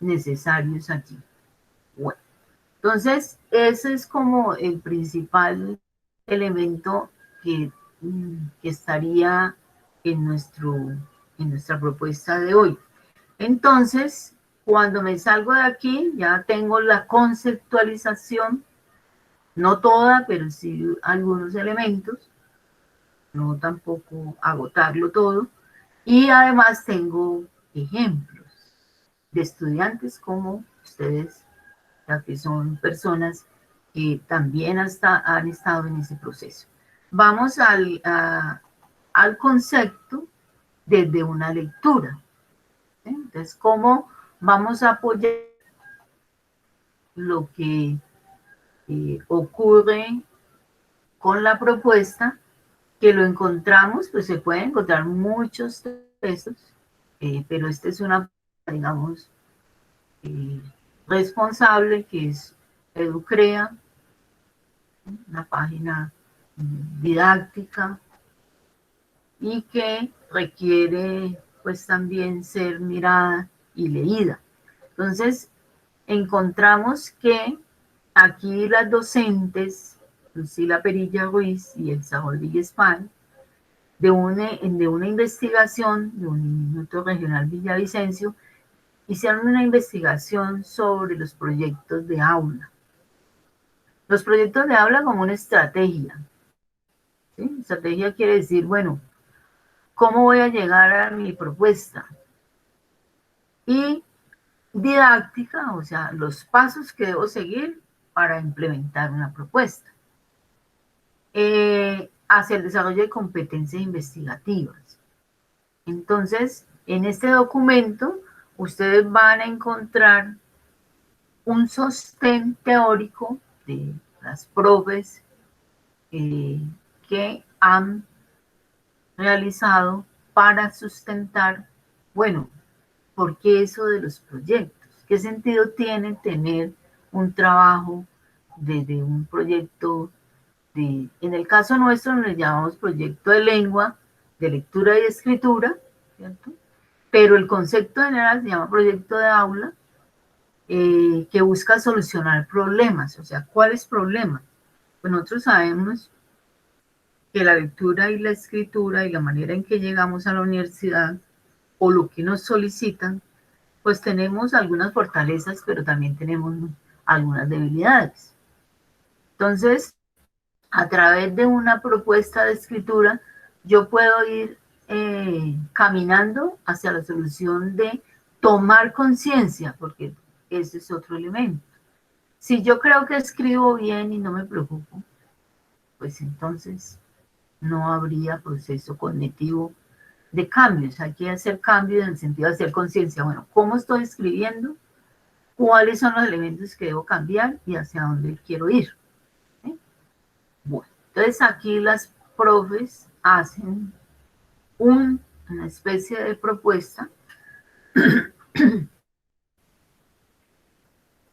necesarios allí. Bueno, entonces ese es como el principal elemento que estaría en nuestra propuesta de hoy. Entonces, cuando me salgo de aquí, ya tengo la conceptualización, no toda, pero sí algunos elementos, no tampoco agotarlo todo, y además tengo ejemplos de estudiantes como ustedes, ya que son personas que también han estado en ese proceso. Vamos al concepto desde una lectura. ¿Sí? Entonces, ¿cómo vamos a apoyar lo que ocurre con la propuesta? Que lo encontramos, pues se pueden encontrar muchos textos, pero esta es una, digamos, responsable, que es Educrea, una página didáctica y que requiere pues también ser mirada y leída. Entonces, encontramos que aquí las docentes, Lucila Perilla Ruiz y Elsa Rodríguez Pan, de una investigación de un Instituto Regional Villavicencio, hicieron una investigación sobre los proyectos de aula. Los proyectos de aula como una estrategia. ¿Sí? Estrategia quiere decir, bueno, ¿cómo voy a llegar a mi propuesta? Y didáctica, o sea, los pasos que debo seguir para implementar una propuesta. Hacia el desarrollo de competencias investigativas. Entonces, en este documento, ustedes van a encontrar un sostén teórico de las profes que han realizado para sustentar, bueno, ¿por qué eso de los proyectos? ¿Qué sentido tiene tener un trabajo desde un proyecto en el caso nuestro nos llamamos proyecto de lengua, de lectura y de escritura, ¿cierto? Pero el concepto general se llama proyecto de aula, que busca solucionar problemas. O sea, ¿cuáles problemas? Pues nosotros sabemos que la lectura y la escritura y la manera en que llegamos a la universidad o lo que nos solicitan, pues tenemos algunas fortalezas, pero también tenemos algunas debilidades. Entonces, a través de una propuesta de escritura, yo puedo ir caminando hacia la solución de tomar conciencia, porque ese es otro elemento. Si yo creo que escribo bien y no me preocupo, pues entonces no habría proceso cognitivo de cambios. Hay que hacer cambios en el sentido de hacer conciencia. Bueno, ¿cómo estoy escribiendo? ¿Cuáles son los elementos que debo cambiar y hacia dónde quiero ir? ¿Sí? Bueno, entonces aquí las profes hacen una especie de propuesta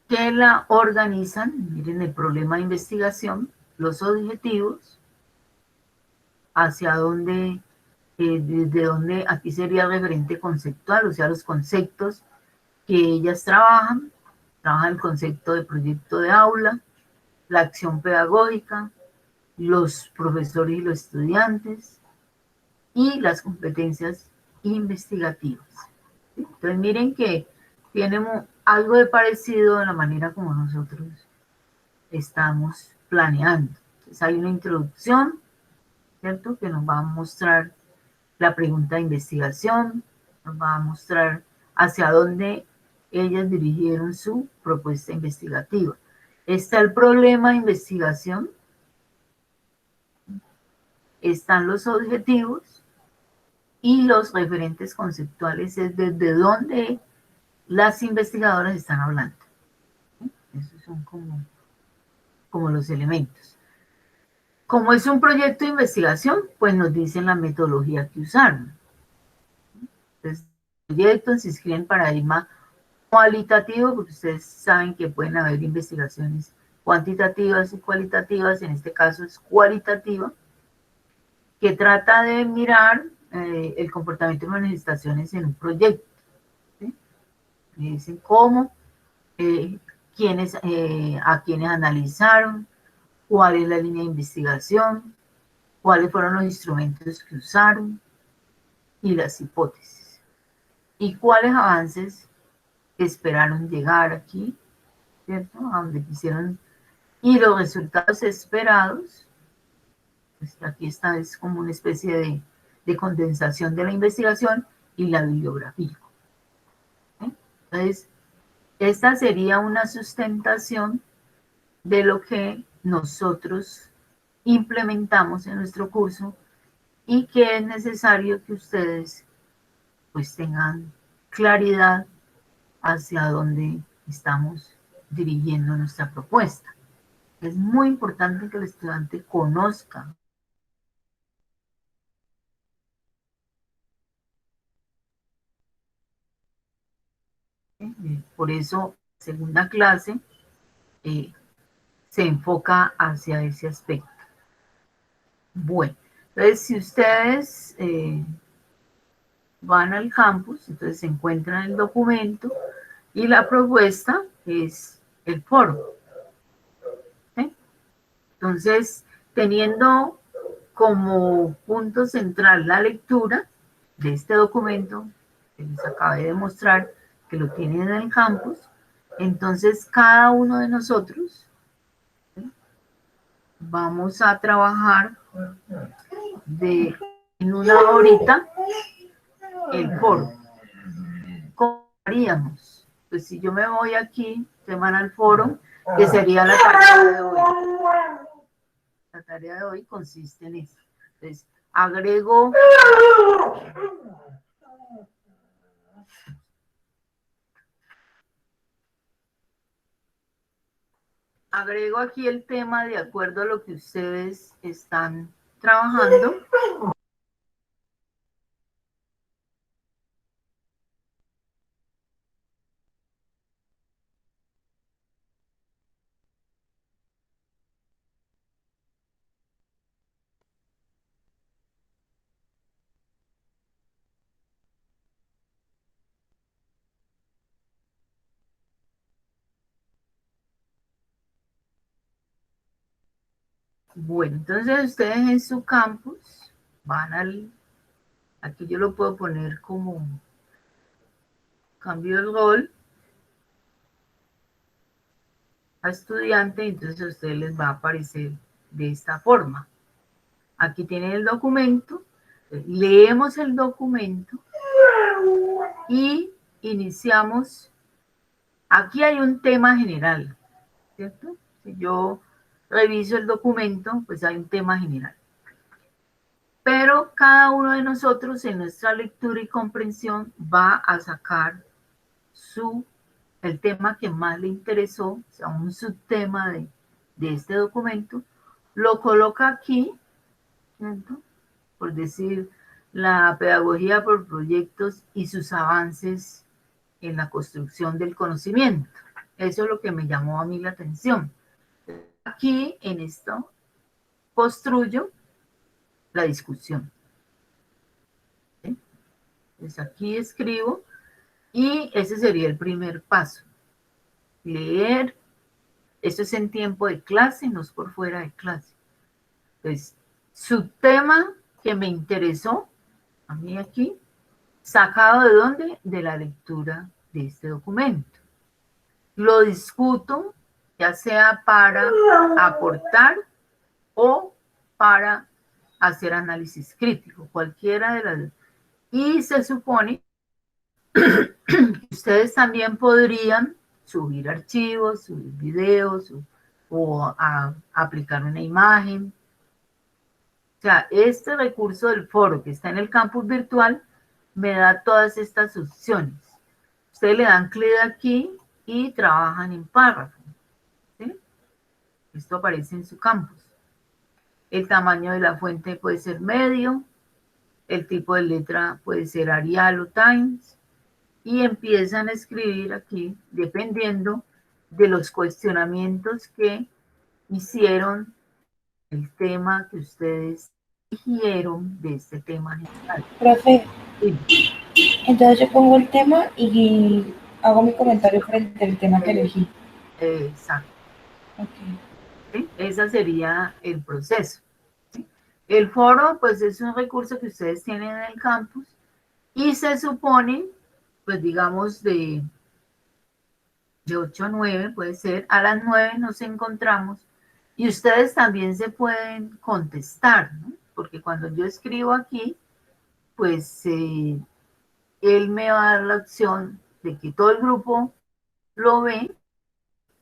que la organizan, miren el problema de investigación, los objetivos, hacia dónde, desde dónde, aquí sería el referente conceptual, o sea, los conceptos que ellas trabajan el concepto de proyecto de aula, la acción pedagógica, los profesores y los estudiantes y las competencias investigativas. Entonces miren que tiene algo de parecido en la manera como nosotros estamos planeando. Entonces hay una introducción, ¿cierto? Que nos va a mostrar la pregunta de investigación, nos va a mostrar hacia dónde ellas dirigieron su propuesta investigativa. Está el problema de investigación, están los objetivos y los referentes conceptuales, es desde dónde las investigadoras están hablando. Esos son como los elementos. Como es un proyecto de investigación, pues nos dicen la metodología que usaron. Entonces, proyectos se inscriben en paradigma cualitativo, porque ustedes saben que pueden haber investigaciones cuantitativas y cualitativas, en este caso es cualitativa, que trata de mirar el comportamiento de manifestaciones en un proyecto. ¿Sí? Me dicen cómo, a quienes analizaron, cuál es la línea de investigación, cuáles fueron los instrumentos que usaron y las hipótesis. Y cuáles avances esperaron llegar aquí, ¿cierto? A donde quisieron. Y los resultados esperados, pues aquí está, es como una especie de condensación de la investigación y la bibliografía. ¿Sí? Entonces, esta sería una sustentación de lo que nosotros implementamos en nuestro curso y que es necesario que ustedes pues tengan claridad hacia dónde estamos dirigiendo nuestra propuesta. Es muy importante que el estudiante conozca. Por eso, segunda clase se enfoca hacia ese aspecto. Bueno, entonces si ustedes van al campus, entonces se encuentran el documento y la propuesta es el foro. ¿Sí? Entonces, teniendo como punto central la lectura de este documento, que les acabé de mostrar que lo tienen en el campus, entonces cada uno de nosotros, ¿sí?, vamos a trabajar en una horita el foro. ¿Cómo haríamos? Pues si yo me voy aquí, se van al foro, que sería la tarea de hoy. La tarea de hoy consiste en eso. Entonces, agrego aquí el tema de acuerdo a lo que ustedes están trabajando. Bueno, entonces ustedes en su campus van aquí yo lo puedo poner como cambio el rol a estudiante, entonces a ustedes les va a aparecer de esta forma. Aquí tienen el documento, leemos el documento y iniciamos. Aquí hay un tema general, ¿cierto? Si yo reviso el documento, pues hay un tema general. Pero cada uno de nosotros en nuestra lectura y comprensión va a sacar el tema que más le interesó, o sea, un subtema de este documento, lo coloca aquí, ¿cierto? Por decir, la pedagogía por proyectos y sus avances en la construcción del conocimiento. Eso es lo que me llamó a mí la atención. Aquí, en esto, construyo la discusión. ¿Sí? Entonces aquí escribo y ese sería el primer paso. Leer, esto es en tiempo de clase, no es por fuera de clase. Entonces, subtema que me interesó, a mí aquí, ¿sacado de dónde? De la lectura de este documento. Lo discuto, ya sea para aportar o para hacer análisis crítico, cualquiera de las dos. Y se supone que ustedes también podrían subir archivos, subir videos o aplicar una imagen. O sea, este recurso del foro que está en el campus virtual me da todas estas opciones. Ustedes le dan clic aquí y trabajan en párrafo. ¿Sí? Esto aparece en su campus. El tamaño de la fuente puede ser medio, el tipo de letra puede ser Arial o Times, y empiezan a escribir aquí dependiendo de los cuestionamientos que hicieron el tema que ustedes eligieron de este tema general. Profe, Sí. entonces yo pongo el tema y hago mi comentario frente al tema que elegí. Exacto. Okay. ¿Sí? Ese sería el proceso. ¿Sí? El foro, pues es un recurso que ustedes tienen en el campus y se supone, pues digamos de 8 a 9, puede ser, a las 9 nos encontramos y ustedes también se pueden contestar, ¿no? Porque cuando yo escribo aquí, pues él me va a dar la opción de que todo el grupo lo ve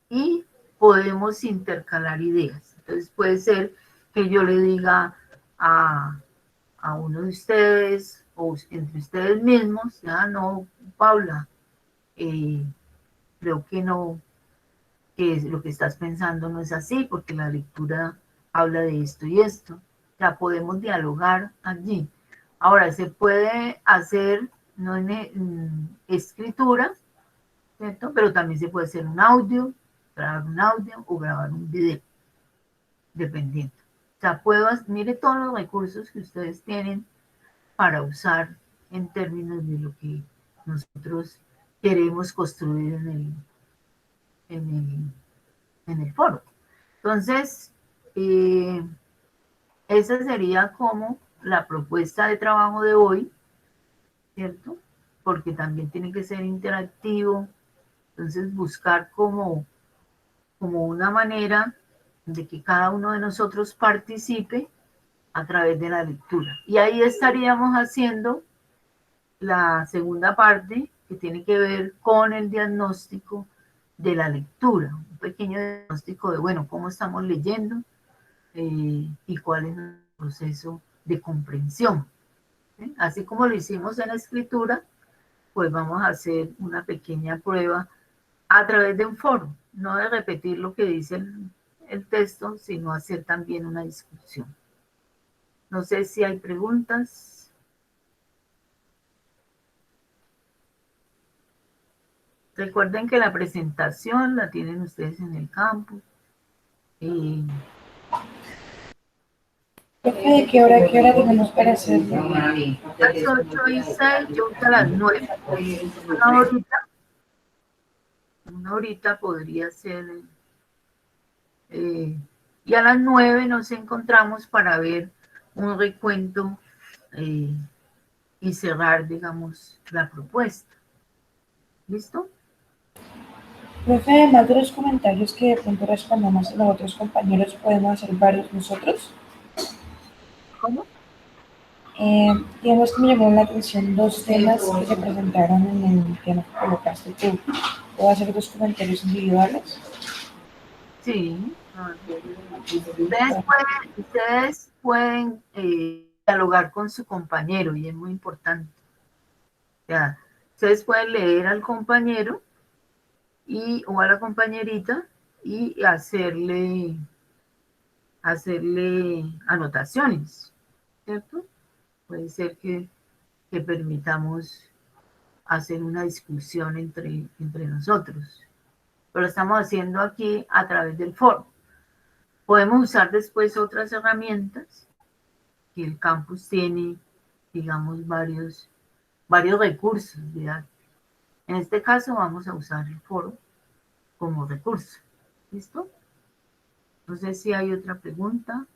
y podemos intercalar ideas. Entonces puede ser que yo le diga a uno de ustedes o entre ustedes mismos, ya no, Paula, creo que no, que lo que estás pensando no es así, porque la lectura habla de esto y esto. Ya podemos dialogar allí. Ahora, se puede hacer, no en escritura, ¿cierto? Pero también se puede hacer un audio, grabar un audio o grabar un video, dependiendo. O sea, mire todos los recursos que ustedes tienen para usar en términos de lo que nosotros queremos construir en el foro. Entonces, esa sería como la propuesta de trabajo de hoy, ¿cierto? Porque también tiene que ser interactivo, entonces buscar como una manera de que cada uno de nosotros participe a través de la lectura. Y ahí estaríamos haciendo la segunda parte que tiene que ver con el diagnóstico de la lectura, un pequeño diagnóstico de, bueno, cómo estamos leyendo y cuál es el proceso de comprensión. ¿Sí? Así como lo hicimos en la escritura, pues vamos a hacer una pequeña prueba a través de un foro, no de repetir lo que dice el texto, sino hacer también una discusión. No sé si hay preguntas. Recuerden que la presentación la tienen ustedes en el campus. Profe, ¿de qué hora a qué hora tenemos para hacerlo? A las 8:06, yo a las 9. Una horita podría ser. Y a las 9 nos encontramos para ver un recuento y cerrar, digamos, la propuesta. ¿Listo? Profe, además de los comentarios que de pronto respondamos a los otros compañeros, ¿podemos hacer varios nosotros? ¿Cómo? Digamos que me llamaron la atención dos temas que se presentaron en el tema que colocaste tú. ¿Puedo hacer dos comentarios individuales? Sí. Ustedes pueden dialogar con su compañero y es muy importante. O sea, ustedes pueden leer al compañero o a la compañerita y hacerle anotaciones, ¿cierto? Puede ser que permitamos hacer una discusión entre nosotros, pero lo estamos haciendo aquí a través del foro. Podemos usar después otras herramientas que el campus tiene, digamos, varios recursos, ¿verdad? En este caso vamos a usar el foro como recurso. ¿Listo? No sé si hay otra pregunta.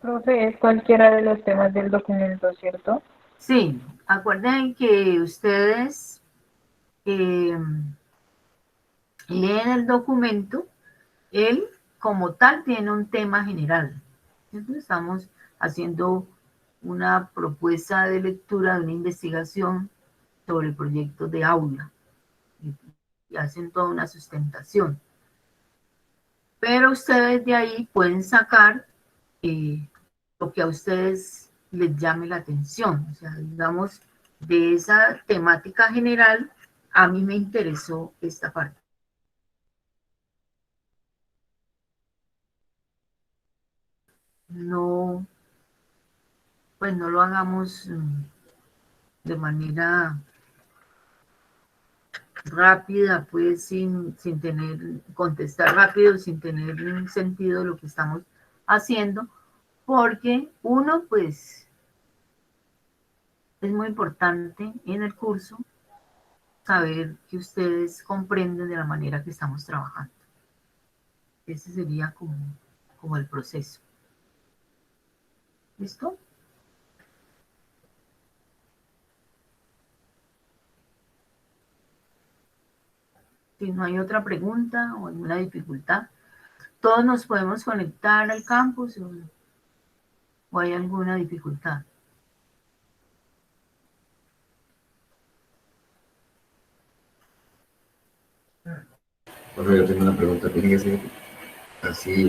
Profe, es cualquiera de los temas del documento, ¿cierto? Sí, acuerden que ustedes leen el documento, él como tal tiene un tema general. ¿Cierto? Estamos haciendo una propuesta de lectura de una investigación sobre proyectos de aula y hacen toda una sustentación. Pero ustedes de ahí pueden sacar lo que a ustedes les llame la atención. O sea, digamos, de esa temática general, a mí me interesó esta parte. No, pues no lo hagamos de manera rápida, pues sin contestar rápido, sin tener un sentido de lo que estamos haciendo, porque uno, pues, es muy importante en el curso saber que ustedes comprenden de la manera que estamos trabajando. Ese sería como el proceso. ¿Listo? Si no hay otra pregunta o alguna dificultad, todos nos podemos conectar al campus o hay alguna dificultad. Bueno, yo tengo una pregunta. Tiene que ser así, igual.